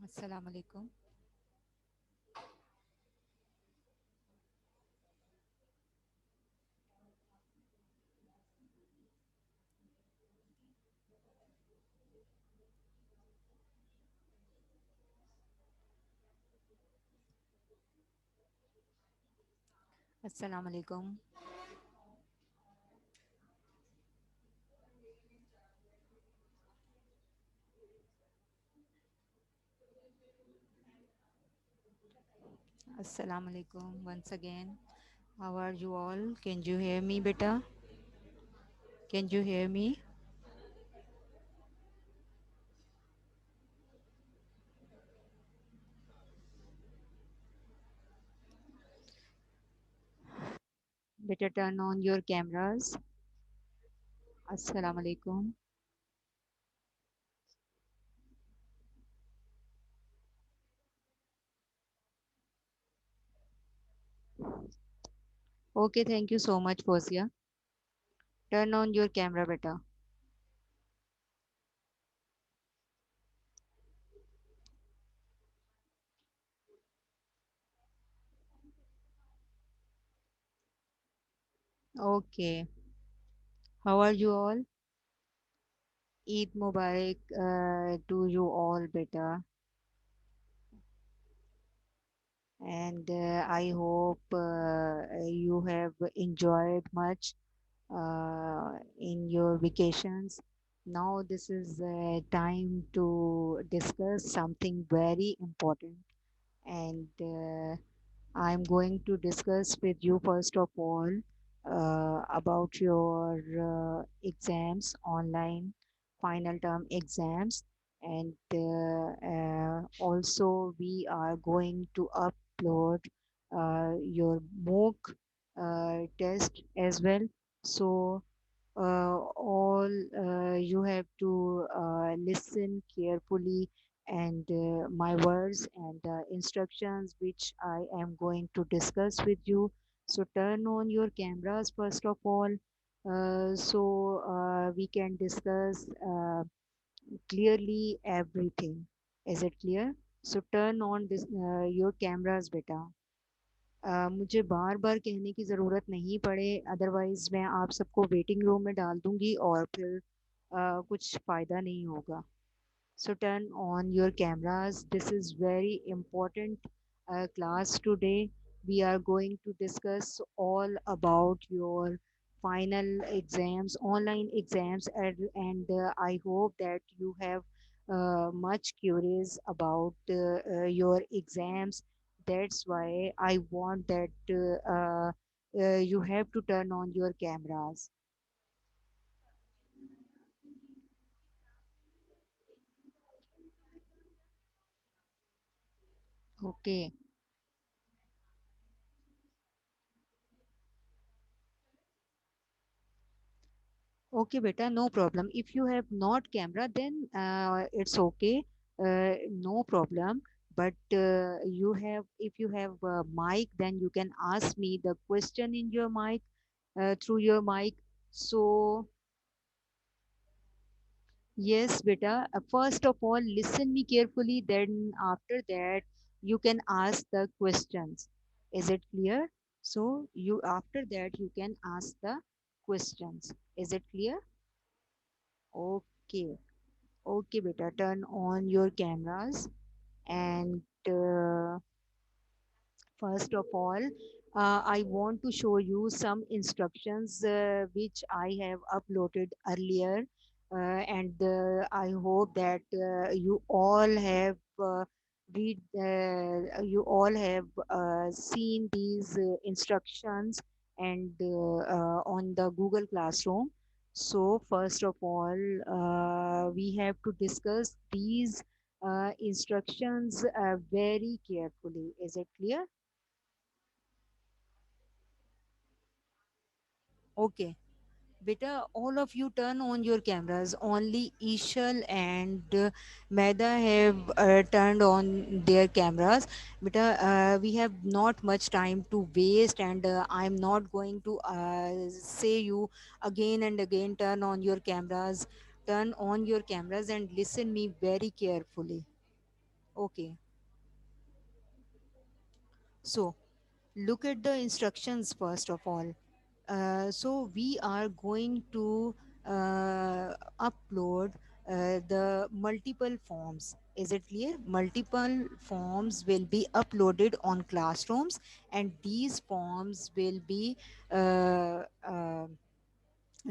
Assalamu alaikum. Assalamu alaikum. Assalamu alaikum once again. How are you all? Can you hear me better? Can you hear me? Better turn on your cameras. Assalamu alaikum. Okay, thank you so much, Fozia. Turn on your camera better. Okay. How are you all? Eid Mubarak to you all better. And I hope you have enjoyed much in your vacations. Now this is time to discuss something very important, and I'm going to discuss with you first of all about your exams, online final term exams, and also we are going to upload your mock test as well. So all you have to listen carefully and my words and instructions which I am going to discuss with you. So turn on your cameras first of all, so we can discuss clearly everything. Is it clear? So turn on this, your cameras, beta. मुझे बार बार कहने की ज़रूरत नहीं पड़े, otherwise मैं आप सबको waiting room में डाल दूंगी और फिर कुछ फ़ायदा नहीं होगा. So turn on your cameras. This is very important class today. We are going to discuss all about your final exams, online exams, and I hope that you have much curious about your exams. That's why I want that you have to turn on your cameras. Okay. Okay, beta, no problem. If you have not camera, then it's okay, no problem. But if you have mic, then you can ask me the question in your mic, through your mic. So yes, beta. First of all, listen me carefully. Then after that, you can ask the questions. Is it clear? So you after that you can ask the questions. Is it clear? Okay. Okay, beta, turn on your cameras and first of all, I want to show you some instructions which I have uploaded earlier, and I hope that you all have seen these instructions and on the Google Classroom. So first of all, we have to discuss these instructions very carefully. Is it clear? Okay. Beta, all of you turn on your cameras. Only Ishal and Meda have turned on their cameras. Beta, we have not much time to waste, and I'm not going to say you again and again turn on your cameras. Turn on your cameras and listen me very carefully. Okay, so look at the instructions first of all. So we are going to upload the multiple forms. Is it clear? Multiple forms will be uploaded on classrooms, and these forms will be uh, uh,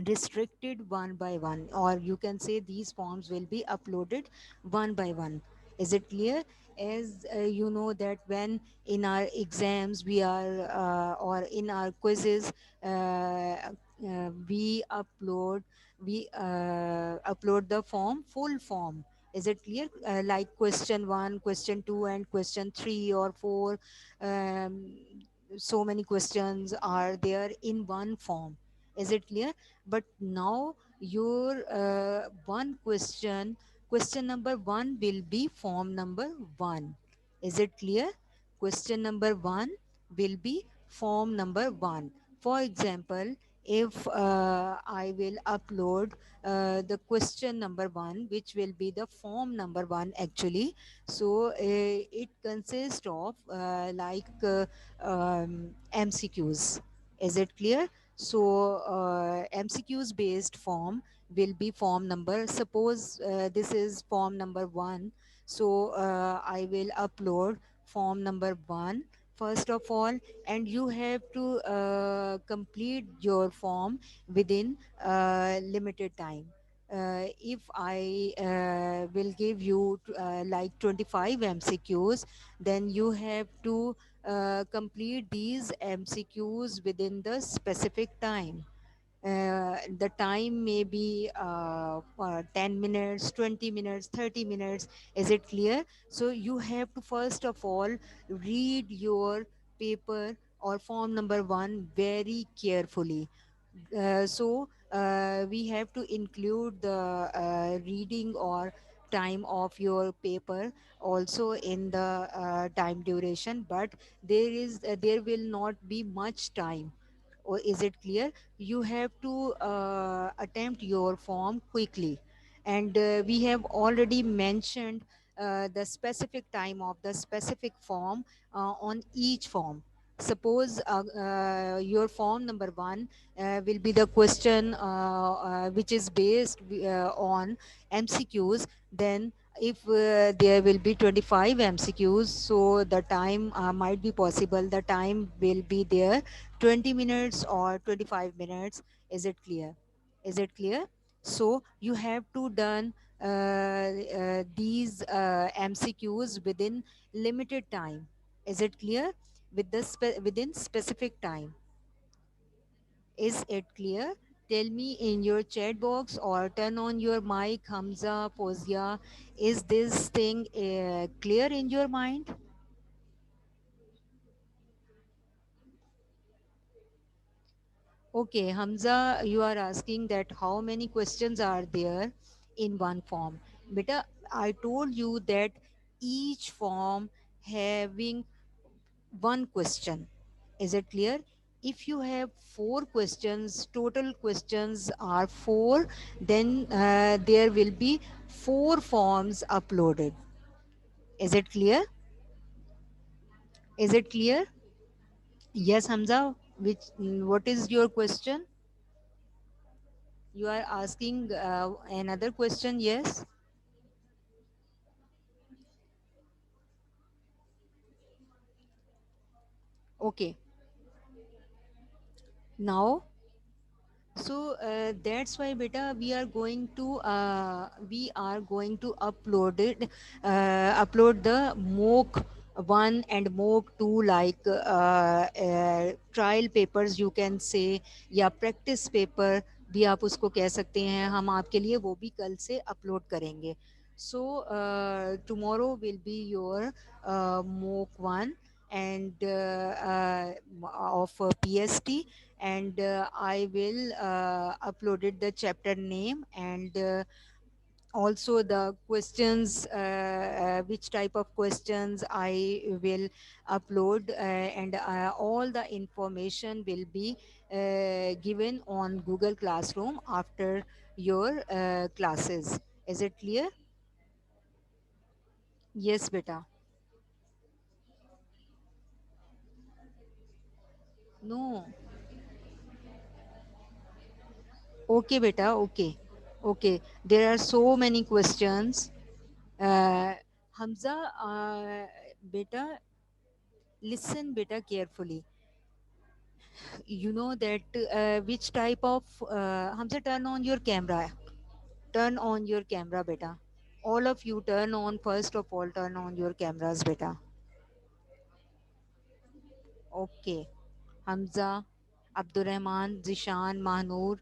restricted one by one, or you can say these forms will be uploaded one by one. Is it clear? As you know that when in our exams we are or in our quizzes, we upload the form, full form. Is it clear? Like question 1, question 2, and question 3 or 4, um, so many questions are there in one form. Is it clear? But now your one question number one will be form number one. Is it clear? Question number one will be form number one. For example, if I will upload the question number one, which will be the form number one actually. So it consists of MCQs. Is it clear? So MCQs based form will be form number. Suppose this is form number one. So I will upload form number one first of all, and you have to complete your form within limited time. If I will give you like 25 MCQs, then you have to complete these MCQs within the specific time. The time may be 10 minutes, 20 minutes, 30 minutes. Is it clear? So you have to first of all read your paper or form number one very carefully. We have to include the reading or time of your paper also in the time duration, but there will not be much time. Or is it clear? You have to attempt your form quickly, and we have already mentioned the specific time of the specific form on each form. Suppose your form number one will be the question which is based on MCQs. Then if there will be 25 MCQs, so the time might be possible, the time will be there 20 minutes or 25 minutes. Is it clear? Is it clear? So you have to done these MCQs within limited time. Is it clear? Within specific time. Is it clear? Tell me in your chat box or turn on your mic, Hamza, Fozia. Is this thing clear in your mind? Okay, Hamza, you are asking that how many questions are there in one form. Beta, I told you that each form having one question. Is it clear? If you have four questions, total questions are four, then there will be four forms uploaded. Is it clear? Is it clear? Yes, Hamza. What is your question? You are asking another question, yes? Okay. Now, so that's why, beta, we are going to upload the mock one and mock two, like trial papers you can say, या practice paper भी आप उसको कह सकते हैं, हम आपके लिए वो भी कल से अपलोड करेंगे. So tomorrow will be your mock one and of PST, and I will uploaded the chapter name and also the questions, which type of questions I will upload, and all the information will be given on Google Classroom after your classes. Is it clear? Yes, beta. No. Okay, beta. Okay. Okay. There are so many questions. Uh, Hamza, beta, listen, beta, carefully. You know that which type of Hamza, turn on your camera. Turn on your camera, beta. All of you turn on, first of all, turn on your cameras, beta. Okay. Hamza, Abdurrahman, Zishan, Mahnoor,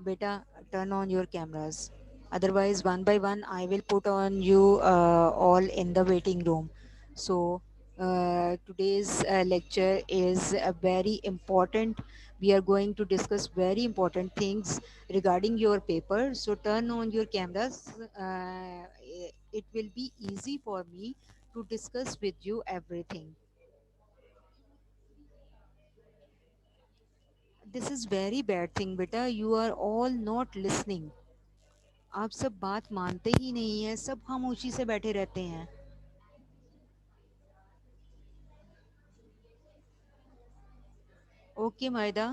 beta, turn on your cameras. Otherwise, one by one, I will put on you all in the waiting room. So, today's lecture is very important. We are going to discuss very important things regarding your paper. So, turn on your cameras. It will be easy for me to discuss with you everything. This is very bad thing बेटा you are all not listening आप सब बात मानते ही नहीं है सब खामोशी से बैठे रहते हैं ओके मायदा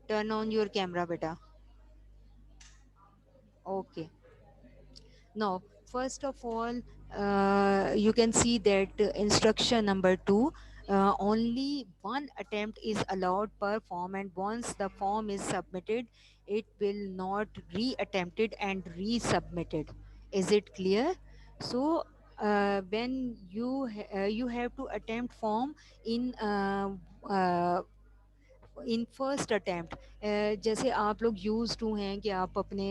टर्न ऑन योर कैमरा बेटा okay now first of all you can see that instruction number 2 only one attempt is allowed per form and once the form is submitted it will not re-attempted and resubmitted is it clear so when you have to attempt form in in first attempt जैसे आप लोग use to हैं कि आप अपने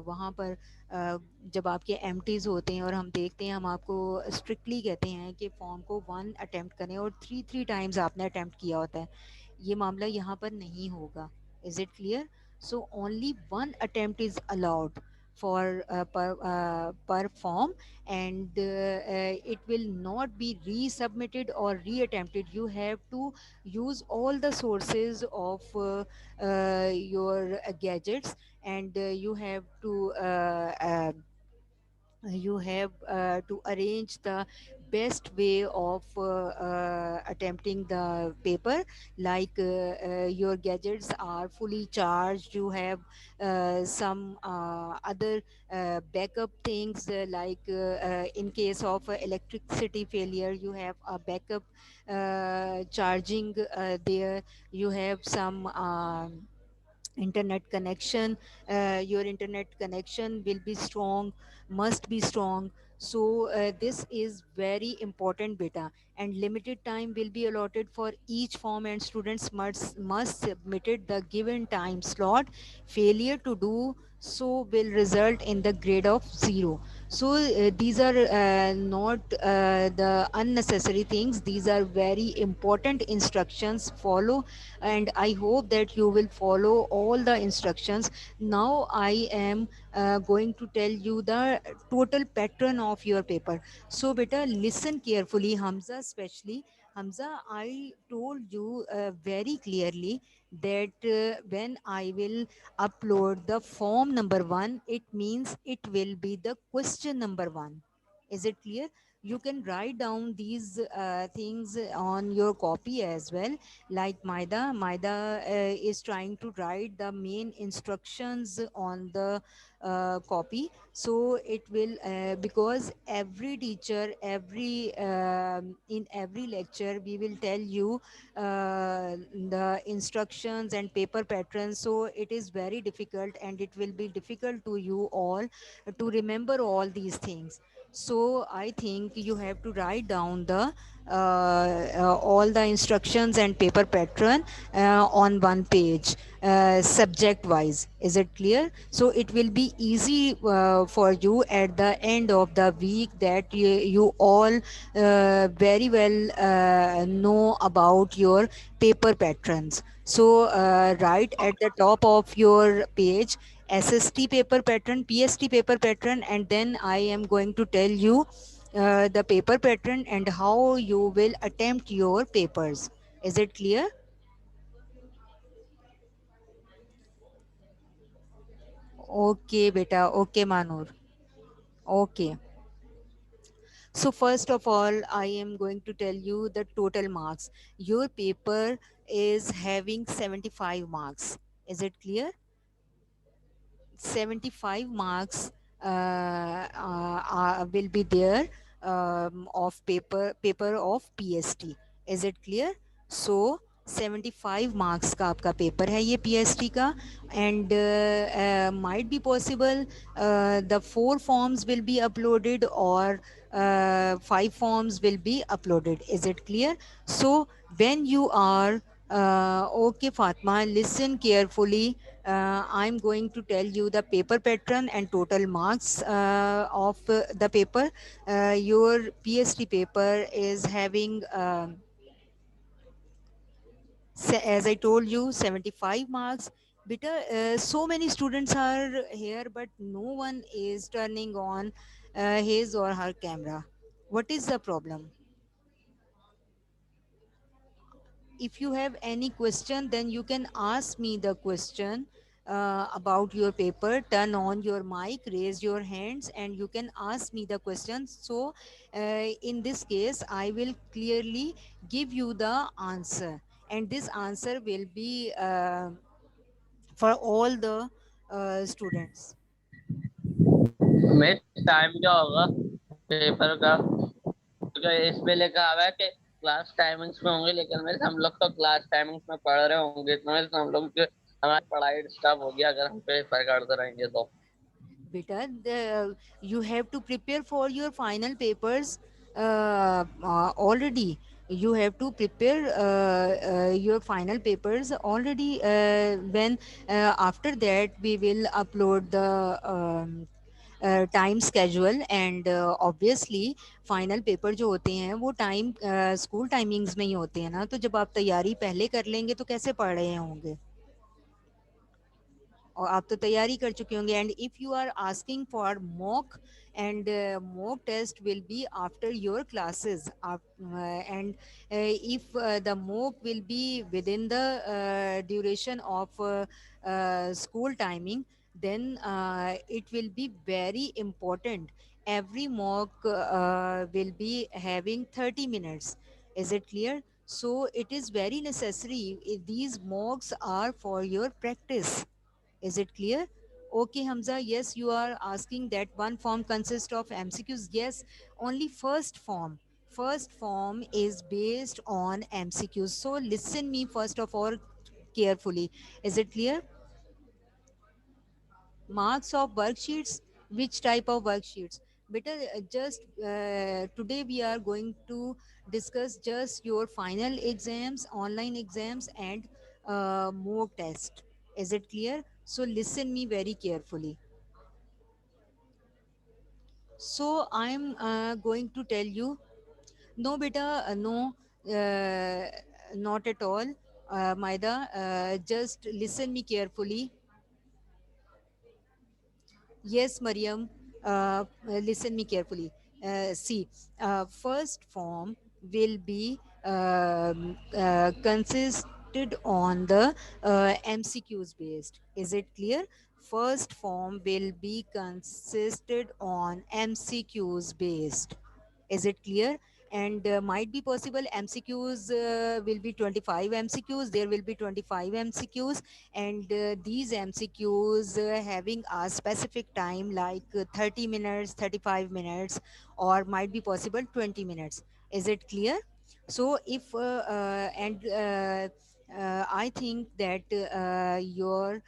वहाँ पर जब आपके एमटीज़ होते हैं और हम देखते हैं हम आपको स्ट्रिक्टली कहते हैं कि फॉर्म को वन अटेम्प्ट करें और थ्री थ्री टाइम्स आपने अटेम्प्ट किया होता है ये मामला यहाँ पर नहीं होगा is it clear so only one attempt is allowed for per form and it will not be resubmitted or reattempted you have to use all the sources of your gadgets and you have to arrange the best way of attempting the paper like your gadgets are fully charged you have some other backup things like in case of electricity failure you have a backup charging there you have some internet connection your internet connection will be strong must be strong so this is very important beta and limited time will be allotted for each form and students must submitted the given time slot failure to do so will result in the grade of 0 so these are not the unnecessary things these are very important instructions follow and I hope that you will follow all the instructions now I am going to tell you the total pattern of your paper so beta listen carefully Hamza especially Hamza I told you very clearly that when I will upload the form number 1 it means it will be the question number 1 is it clear you can write down these things on your copy as well like Maida is trying to write the main instructions on the copy so it will because every teacher every in every lecture we will tell you the instructions and paper patterns so it is very difficult and it will be difficult to you all to remember all these things so I think you have to write down the all the instructions and paper pattern on one page subject wise is it clear so it will be easy for you at the end of the week that you all very well know about your paper patterns so write at the top of your page SST paper pattern PST paper pattern and then I am going to tell you the paper pattern and how you will attempt your papers. Is it clear? Okay, beta. Okay, Manur. Okay. So first of all, I am going to tell you the total marks. Your paper is having 75 marks. Is it clear? 75 marks will be there of paper of PST. Is it clear? So 75 marks का आपका paper है ये PST का, and might be possible the 4 forms will be uploaded, or 5 forms will be uploaded. Is it clear? So when you are okay, Fatma, listen carefully. I'm going to tell you the paper pattern and total marks of the paper. Your PST paper is having, as I told you, 75 marks. Beta, so many students are here, but no one is turning on his or her camera. What is the problem? If you have any question, then you can ask me the question about your paper. Turn on your mic, raise your hands, and you can ask me the questions. So in this case, I will clearly give you the answer, and this answer will be for all the students. मैं time क्या होगा paper का? क्योंकि इसमें लिखा हुआ है कि क्लास टाइमिंग्स में होंगे, लेकिन मेरे हम लोग तो क्लास टाइमिंग्स में पढ़ रहे होंगे, तो मेरे से हम लोग हमारी पढ़ाई डिस्टर्ब होगी अगर हम पेपर करते रहेंगे तो। Beta, you have to prepare for your final papers already. You have to prepare your final papers already. When after that we will upload the time schedule, and obviously final paper जो होते हैं वो time school timings में ही होते हैं ना, तो जब आप तैयारी पहले कर लेंगे तो कैसे पढ़ रहे होंगे, और आप तो तैयारी कर चुके होंगे. And if you are asking for mock, and mock test will be after your classes, and if the mock will be within the duration of school timing, then it will be very important. Every mock will be having 30 minutes. Is it clear? So it is very necessary. These mocks are for your practice. Is it clear? Okay, Hamza. Yes, you are asking that one form consists of MCQs. Yes, only first form. First form is based on MCQs. So listen me first of all carefully. Is it clear? Marks of worksheets. Which type of worksheets? Better just today we are going to discuss just your final exams, online exams, and mock test. Is it clear? So listen me very carefully. So I'm going to tell you. No, beta, no, not at all. Maida, just listen me carefully. Yes, Mariam, listen me carefully. See, first form will be consisted on the MCQs based. Is it clear? First form will be consisted on MCQs based. Is it clear? And might be possible MCQs will be 25 MCQs. There will be 25 MCQs, and these MCQs having a specific time like 30 minutes, 35 minutes, or might be possible 20 minutes. Is it clear? So if and I think that your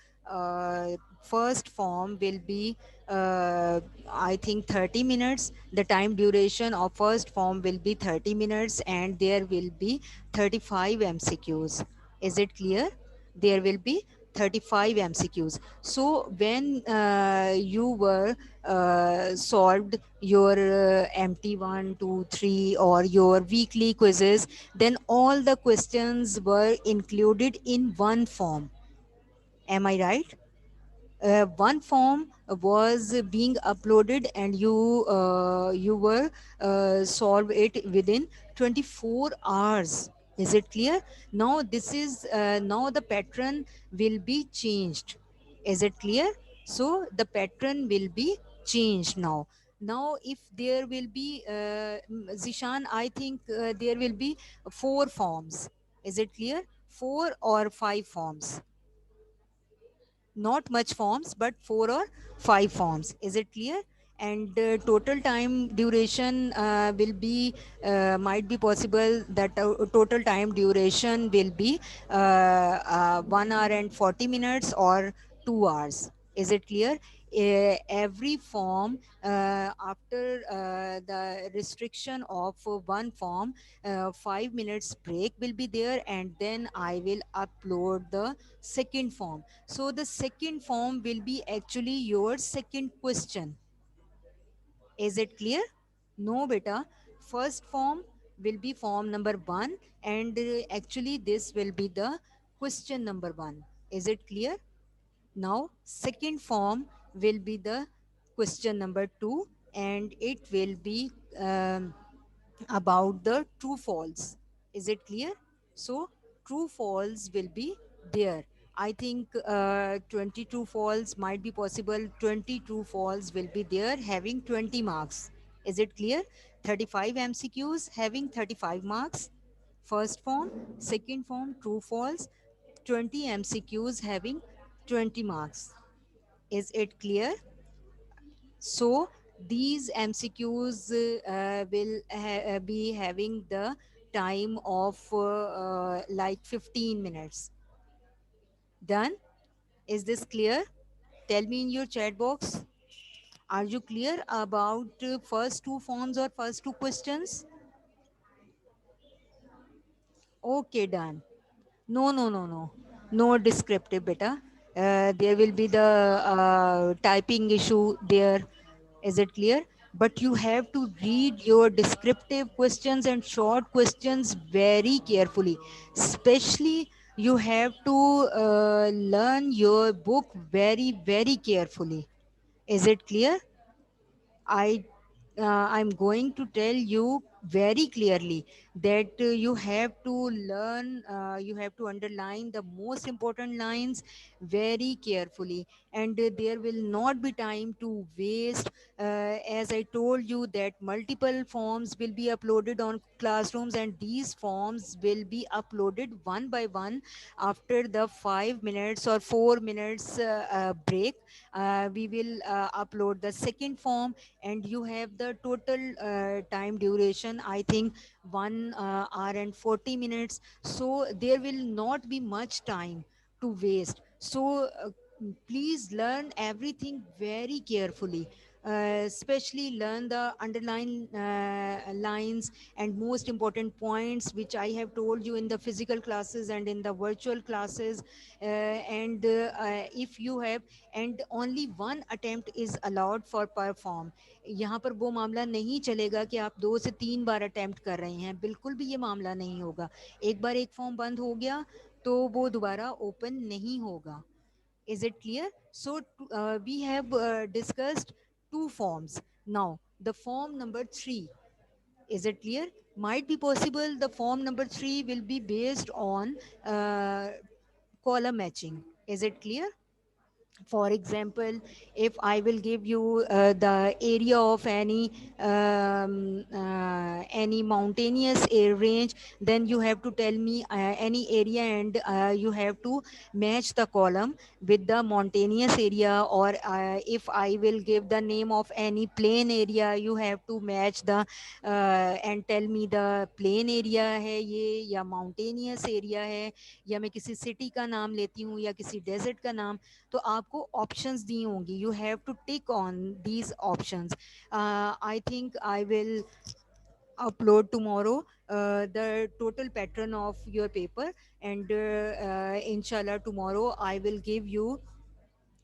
first form will be I think 30 minutes. The time duration of first form will be 30 minutes, and there will be 35 MCQs. Is it clear? There will be 35 MCQs. So when you were solved your MT1, 2, 3, or your weekly quizzes, then all the questions were included in one form. Am I right? One form was being uploaded, and you were solve it within 24 hours. Is it clear? Now this is now the pattern will be changed. Is it clear? So the pattern will be changed now. Now if there will be Zishan, I think there will be 4 forms. Is it clear? 4 or 5 forms, not much forms, but 4 or 5 forms. Is it clear? And total time duration will be might be possible that total time duration will be 1 hour and 40 minutes or 2 hours. Is it clear? Every form, after the restriction of one form, 5 minutes break will be there, and then I will upload the second form. So the second form will be actually your second question. Is it clear? No, beta. First form will be form number 1, and actually this will be the question number 1. Is it clear? Now, second form will be the question number 2, and it will be about the true false. Is it clear? So, true false will be there. I think 20 true false might be possible. 20 true false will be there having 20 marks. Is it clear? 35 MCQs having 35 marks. First form, second form, true false, 20 MCQs having 20 marks. Is it clear? So these MCQs will be having the time of like 15 minutes. Done? Is this clear? Tell me in your chat box. Are you clear about first 2 forms or first 2 questions? Okay, done. No, no, no, no. No descriptive, beta. There will be the typing issue there. Is it clear? But you have to read your descriptive questions and short questions very carefully. Especially, you have to learn your book very, very carefully. Is it clear? I I'm going to tell you very clearly that you have to learn, you have to underline the most important lines very carefully, and there will not be time to waste. As I told you that multiple forms will be uploaded on classrooms, and these forms will be uploaded one by one after the 5 minutes or 4 minutes break. We will upload the second form, and you have the total time duration, I think 1 hour and 40 minutes. So there will not be much time to waste. So please learn everything very carefully. Especially learn the underline lines and most important points which I have told you in the physical classes and in the virtual classes. And if you have, and only one attempt is allowed for per form. यहाँ पर वो मामला नहीं चलेगा कि आप 2 से 3 बार attempt कर रहे हैं, बिल्कुल भी ये मामला नहीं होगा. एक बार एक फॉर्म बंद हो गया तो वो दोबारा ओपन नहीं होगा. Is it clear? So we have discussed 2 forms. Now the form number 3. Is it clear? Might be possible the form number 3 will be based on column matching. Is it clear? For example, if I will give you the area of any mountainous range, then you have to tell me any area, and you have to match the column with the mountainous area. Or if I will give the name of any plain area, you have to match the and tell me the plain area है ये या mountainous area है, या मैं किसी city का नाम लेती हूँ या किसी desert का नाम. तो आपको ऑप्शंस दी होंगी. You have to tick on these options. I think I will upload tomorrow the total pattern of your paper, and inshallah tomorrow I will give you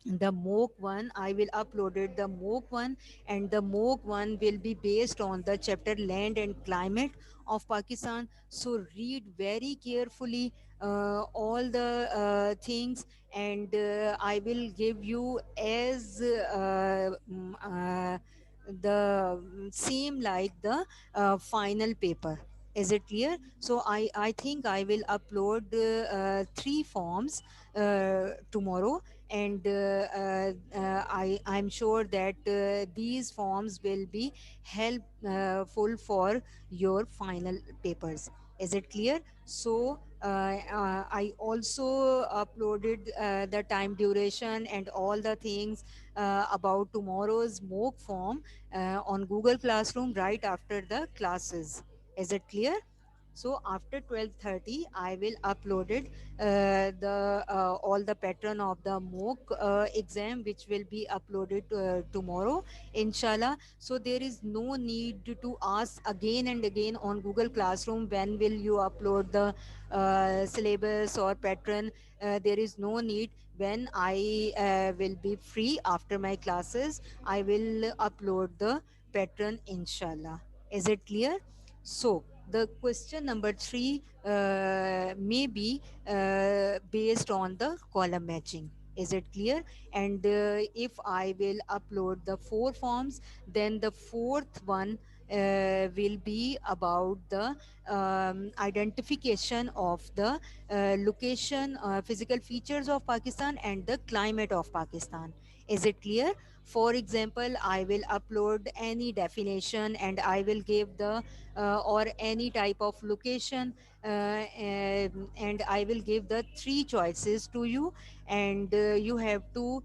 the mock one. I will upload it the mock one, and the mock one will be based on the chapter land and climate of Pakistan. So read very carefully all the things, and I will give you as the same like the final paper. Is it clear? So I think I will upload 3 forms. tomorrow, and I'm sure that these forms will be helpful for your final papers. Is it clear? So I also uploaded the time duration and all the things about tomorrow's mock form on Google Classroom right after the classes. Is it clear? So after 12:30 I will upload it, the all the pattern of the mock exam, which will be uploaded tomorrow, inshallah. So there is no need to ask again and again on Google Classroom when will you upload the syllabus or pattern. There is no need. When I will be free after my classes, I will upload the pattern, inshallah. Is it clear? So the question number three may be based on the column matching. Is it clear? And if I will upload the four forms, then the fourth one will be about the identification of the location, physical features of Pakistan and the climate of Pakistan. Is it clear? For example, I will upload any definition and I will give the or any type of location, and I will give the three choices to you, and you have to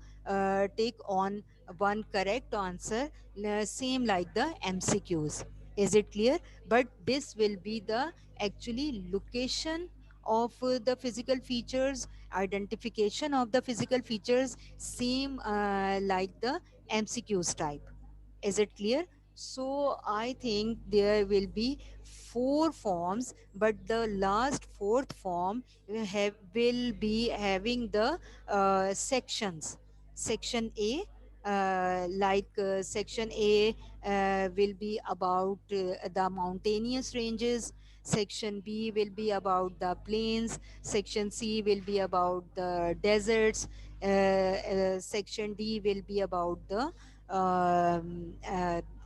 take on one correct answer, same like the MCQs. Is it clear? But this will be the actually location of the physical features, identification of the physical features, same like the MCQs type. Is it clear? So I think there will be four forms, but the last fourth form will be having the sections. Section A, Section A will be about the mountainous ranges. Section B will be about the plains. Section C will be about the deserts. Section D will be about the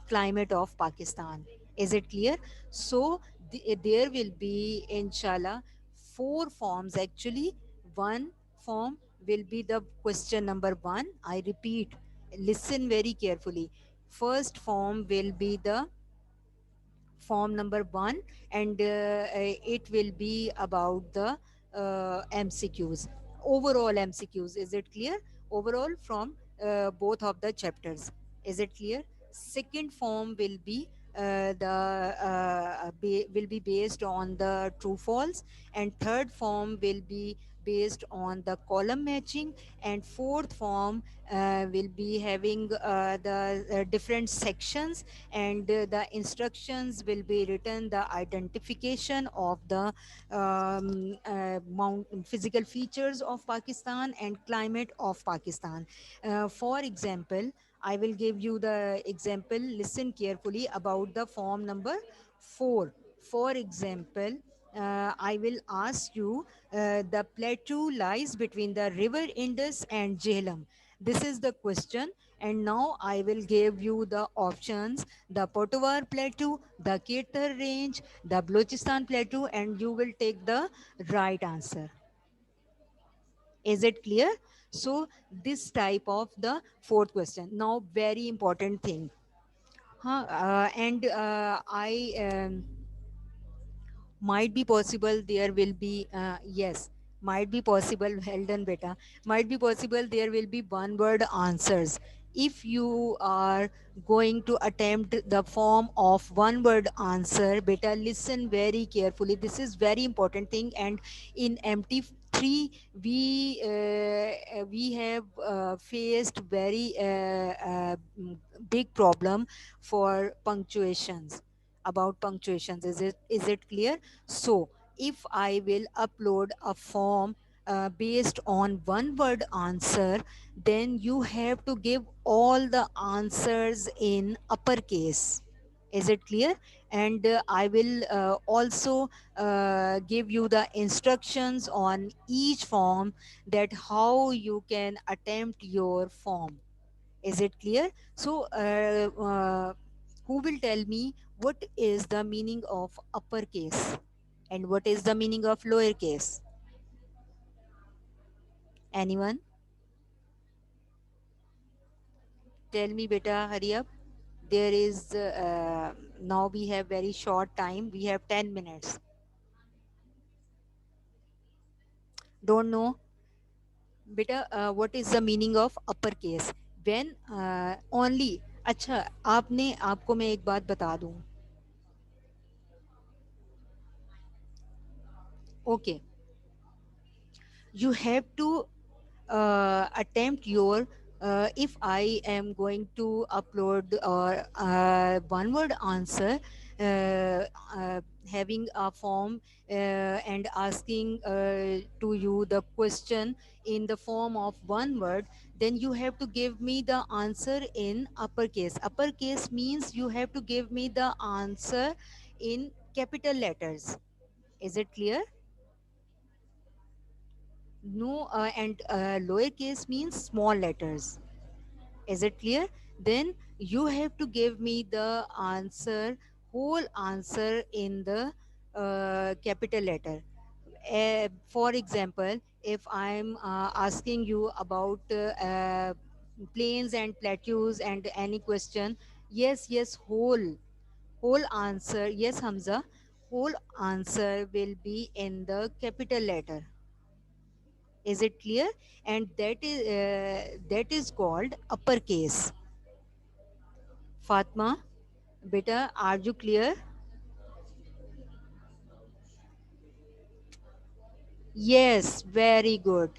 climate of Pakistan. Is it clear? So there will be, inshallah, four forms actually. One form will be the question number one. I repeat, listen very carefully. First form will be the form number one, and it will be about the MCQs, overall MCQs. Is it clear? Overall from both of the chapters. Is it clear? Second form will be will be based on the true false, and third form will be based on the column matching, and fourth form will be having the different sections, and the instructions will be written the identification of the physical features of Pakistan and climate of Pakistan. For example, I will give you the example. Listen carefully about the form number 4. For example, I will ask you, the plateau lies between the river Indus and Jhelum. This is the question, and now I will give you the options: the Potowar Plateau, the Keter Range, the Balochistan Plateau, and you will take the right answer. Is it clear? So this type of the fourth question. Now, very important thing. Huh? And I might be possible there will be yes, might be possible. Well done, beta. Might be possible there will be one word answers. If you are going to attempt the form of one word answer, beta, listen very carefully. This is very important thing. And in MT3 we have faced very big problem for punctuations, about punctuations. Is it clear? So if I will upload a form based on one word answer, then you have to give all the answers in uppercase. Is it clear? And I will also give you the instructions on each form, that how you can attempt your form. Is it clear? So who will tell me what is the meaning of uppercase and what is the meaning of lowercase? Anyone? Tell me, beta, hurry up. There is now we have very short time. We have 10 minutes. Don't know, beta, what is the meaning of uppercase? When only, अच्छा आपने आपको मैं एक बात बता दूं. Okay, you have to attempt your if I am going to upload or one word answer, having a form and asking to you the question in the form of one word, then you have to give me the answer in uppercase. Uppercase means you have to give me the answer in capital letters. Is it clear? No, and lowercase means small letters. Is it clear? Then you have to give me the answer, whole answer in the capital letter. For example, if I'm asking you about plains and plateaus and any question, yes, yes, whole answer, yes, Hamza, whole answer will be in the capital letter. Is it clear? And that is called uppercase. Fatma, beta, are you clear? Yes, very good.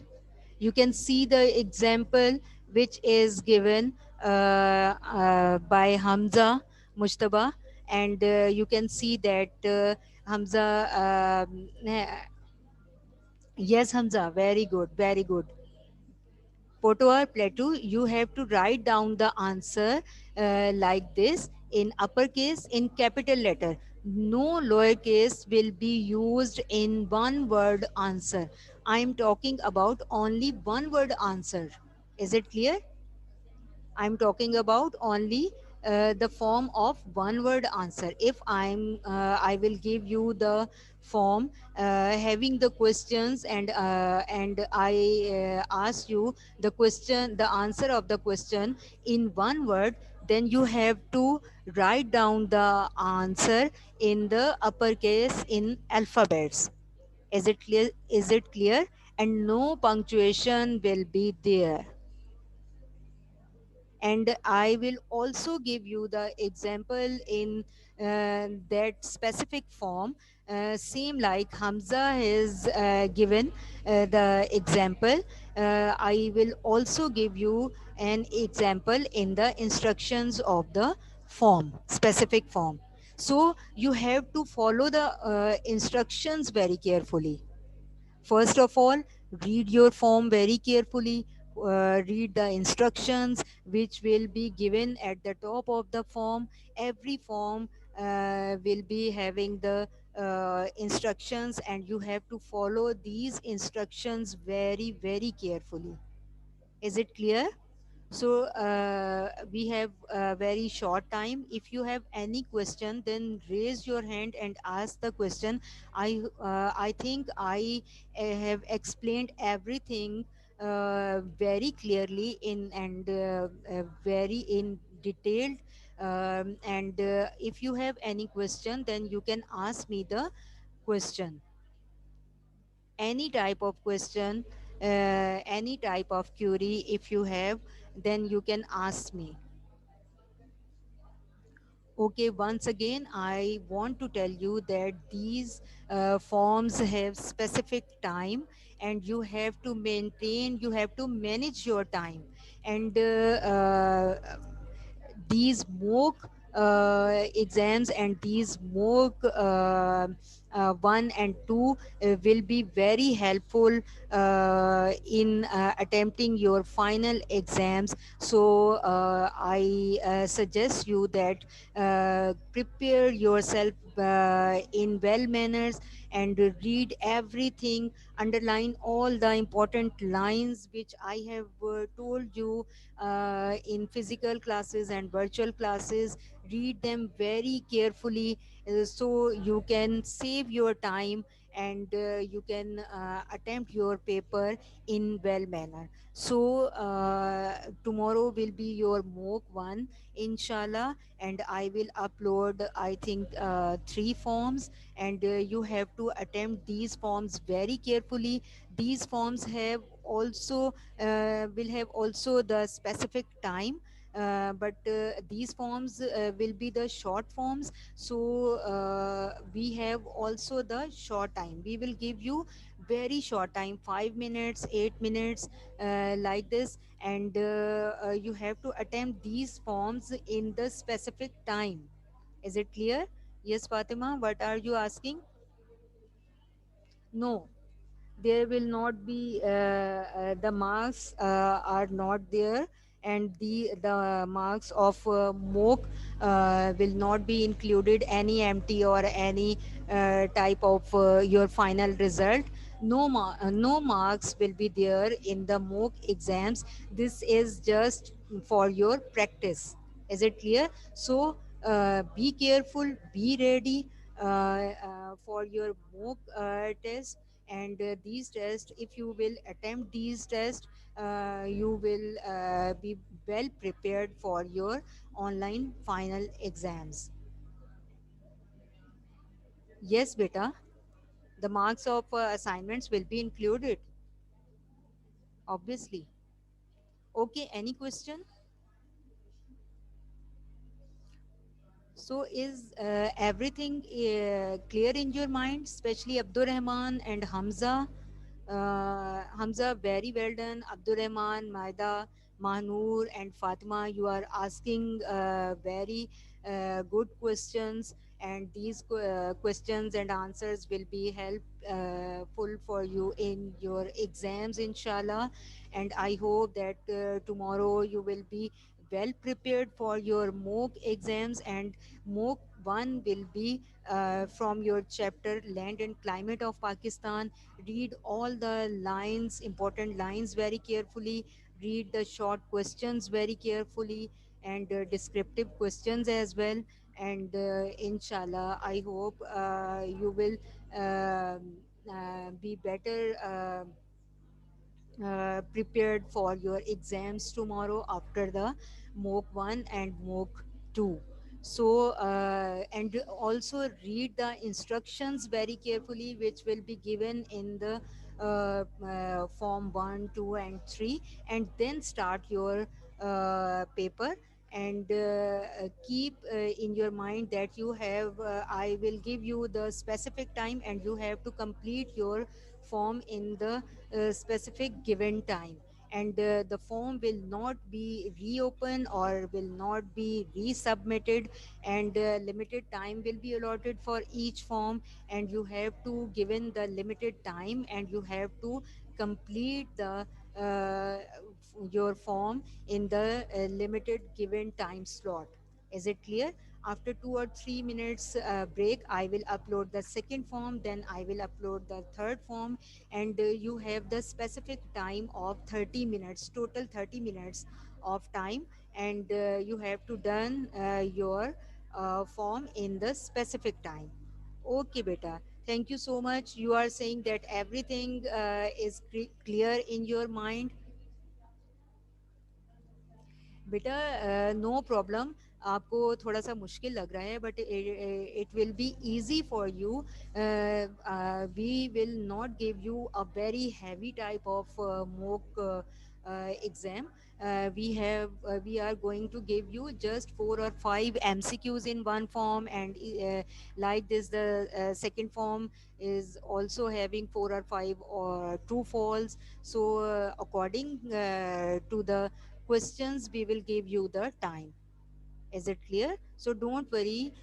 You can see the example which is given by Hamza Mujtaba, and you can see that Hamza. Yes, Hamza, very good, very good. Poto or plateau, you have to write down the answer like this in uppercase in capital letter. No lowercase will be used in one word answer. I am talking about only one word answer. Is it clear? I'm talking about only the form of one word answer. If I will give you the form having the questions, and I ask you the question, the answer of the question in one word, then you have to write down the answer in the uppercase in alphabets. Is it clear? Is it clear? And no punctuation will be there. And I will also give you the example in that specific form, same like Hamza has given the example. I will also give you an example in the instructions of the form, specific form. So you have to follow the instructions very carefully. First of all, read your form very carefully. Read the instructions which will be given at the top of the form. Every form will be having the instructions, and you have to follow these instructions very, very carefully. Is it clear? So we have a very short time. If you have any question, then raise your hand and ask the question. I think I have explained everything very clearly in and very in detailed. And if you have any question, then you can ask me the question. Any type of question, any type of query, if you have, then you can ask me. Okay, once again, I want to tell you that these forms have specific time, and you have to maintain, you have to manage your time. And these mock exams and these mock 1 and 2 will be very helpful in attempting your final exams. So I suggest you that prepare yourself in well manners, and read everything, underline all the important lines which I have told you in physical classes and virtual classes. Read them very carefully so you can save your time, and you can attempt your paper in well manner. So tomorrow will be your mock one, inshallah, and I will upload, I think, three forms, and you have to attempt these forms very carefully. These forms have also will have also the specific time, but these forms will be the short forms. So we have also the short time. We will give you very short time, 5 minutes, 8 minutes, like this, and you have to attempt these forms in the specific time. Is it clear? Yes, Fatima, what are you asking? No, there will not be the marks are not there, and the marks of mock will not be included, any empty or any type of your final result. No marks will be there in the mock exams. This is just for your practice. Is it clear? So be careful, be ready for your mock test. And these tests, if you will attempt these tests, you will be well prepared for your online final exams. Yes, beta, the marks of assignments will be included, obviously. Okay, any question? So is everything clear in your mind, especially Abdur Rahman and Hamza? Hamza, very well done. Abdur Rahman, Maida, Mahnoor, and Fatima, you are asking very good questions, and these questions and answers will be helpful for you in your exams, inshallah. And I hope that tomorrow you will be well prepared for your mock exams, and mock one will be from your chapter Land and Climate of Pakistan. Read all the lines, important lines, very carefully. Read the short questions very carefully, and descriptive questions as well. And inshallah, I hope you will be better prepared for your exams tomorrow after the mock 1 and mock 2. So and also read the instructions very carefully, which will be given in the form 1, 2, and 3, and then start your paper. And keep in your mind that you have I will give you the specific time, and you have to complete your form in the specific given time. And the form will not be reopened or will not be resubmitted, and limited time will be allotted for each form, and you have to given the limited time, and you have to complete the your form in the limited given time slot. Is it clear? After 2 or 3 minutes break, I will upload the second form, then I will upload the third form, and you have the specific time of 30 minutes, total 30 minutes of time, and you have to done your form in the specific time. Okay, beta. Thank you so much. You are saying that everything is clear in your mind. बेटा no problem, आपको थोड़ा सा मुश्किल लग रहा है, but it will be easy for you. We will not give you a very heavy type of mock exam. We are going to give you just 4 or 5 MCQs in one form, and like this the second form is also having 4 or 5 or true false. So according to the questions, we will give you the time. Is it clear? So don't worry.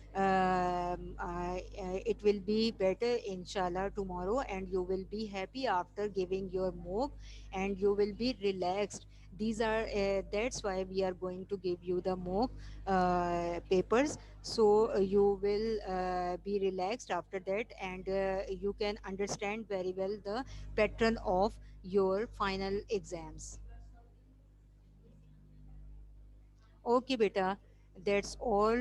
It will be better, inshallah, tomorrow, and you will be happy after giving your mock, and you will be relaxed. These are that's why we are going to give you the mock papers. So you will be relaxed after that, and you can understand very well the pattern of your final exams. Okay, beta. That's all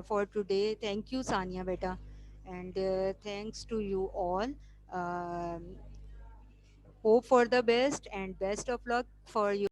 for today. Thank you, Sania, beta. And thanks to you all. Um, hope for the best and best of luck for your